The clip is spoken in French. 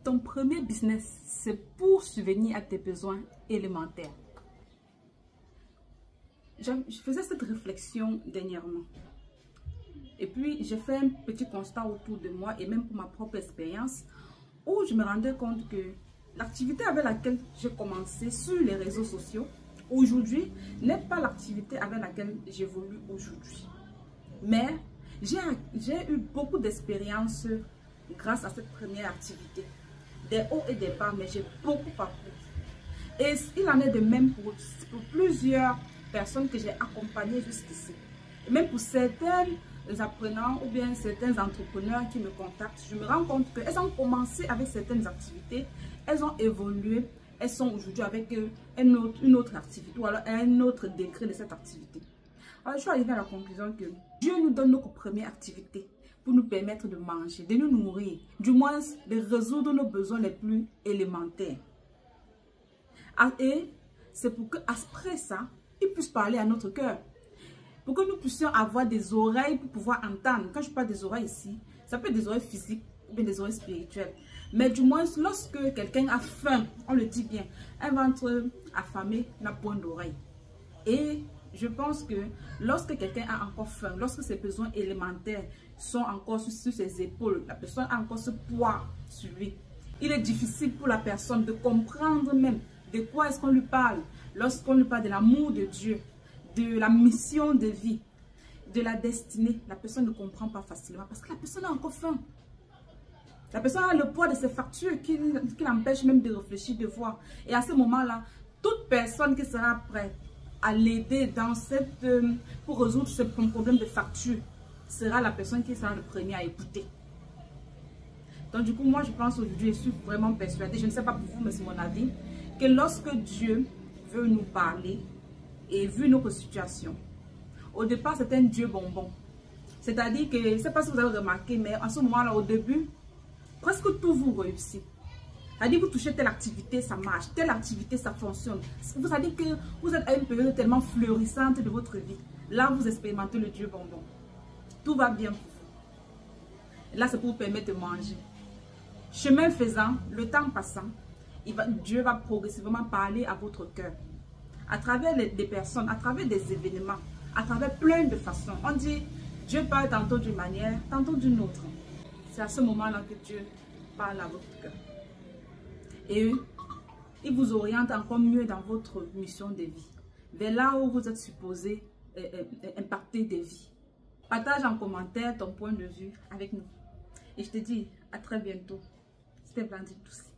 ton premier business, c'est pour subvenir à tes besoins élémentaires. Je faisais cette réflexion dernièrement. Et puis, j'ai fait un petit constat autour de moi et même pour ma propre expérience où je me rendais compte que l'activité avec laquelle j'ai commencé sur les réseaux sociaux aujourd'hui n'est pas l'activité avec laquelle j'évolue aujourd'hui. Mais j'ai eu beaucoup d'expérience grâce à cette première activité. Des hauts et des bas, mais j'ai beaucoup appris. Et il en est de même pour plusieurs personnes que j'ai accompagnées jusqu'ici. Et même pour certains apprenants ou bien certains entrepreneurs qui me contactent, je me rends compte qu'elles ont commencé avec certaines activités, elles ont évolué, elles sont aujourd'hui avec une autre activité ou alors un autre degré de cette activité. Alors je suis arrivée à la conclusion que Dieu nous donne notre première activité pour nous permettre de manger, de nous nourrir, du moins de résoudre nos besoins les plus élémentaires. Et c'est pour qu'après ça, il puisse parler à notre cœur. Pour que nous puissions avoir des oreilles pour pouvoir entendre. Quand je parle des oreilles ici, ça peut être des oreilles physiques ou bien des oreilles spirituelles. Mais du moins, lorsque quelqu'un a faim, on le dit bien, un ventre affamé n'a point d'oreille. Et je pense que lorsque quelqu'un a encore faim, lorsque ses besoins élémentaires sont encore sur ses épaules, la personne a encore ce poids sur lui, il est difficile pour la personne de comprendre même de quoi est-ce qu'on lui parle. Lorsqu'on lui parle de l'amour de Dieu, de la mission de vie, de la destinée, la personne ne comprend pas facilement parce que la personne a encore faim. La personne a le poids de ses factures qui l'empêche même de réfléchir, de voir. Et à ce moment-là, toute personne qui sera prête à l'aider pour résoudre ce problème de facture sera la personne qui sera le premier à écouter. Donc du coup, moi je pense aujourd'hui, je suis vraiment persuadée, je ne sais pas pour vous, mais c'est mon avis, que lorsque Dieu veut nous parler, et vu notre situation, au départ c'est un Dieu bonbon. C'est-à-dire que, je ne sais pas si vous avez remarqué, mais à ce moment-là, au début, presque tout vous réussit. C'est-à-dire que vous touchez telle activité, ça marche, telle activité, ça fonctionne. Vous savez que vous êtes à une période tellement florissante de votre vie. Là, vous expérimentez le Dieu bonbon. Tout va bien pour vous. Là, c'est pour vous permettre de manger. Chemin faisant, le temps passant, Dieu va progressivement parler à votre cœur. À travers des personnes, à travers des événements, à travers plein de façons. On dit, Dieu parle tantôt d'une manière, tantôt d'une autre. C'est à ce moment-là que Dieu parle à votre cœur. Et il vous oriente encore mieux dans votre mission de vie. Vers là où vous êtes supposé impacter des vies. Partage en commentaire ton point de vue avec nous. Et je te dis à très bientôt. C'était Blandine Toussi.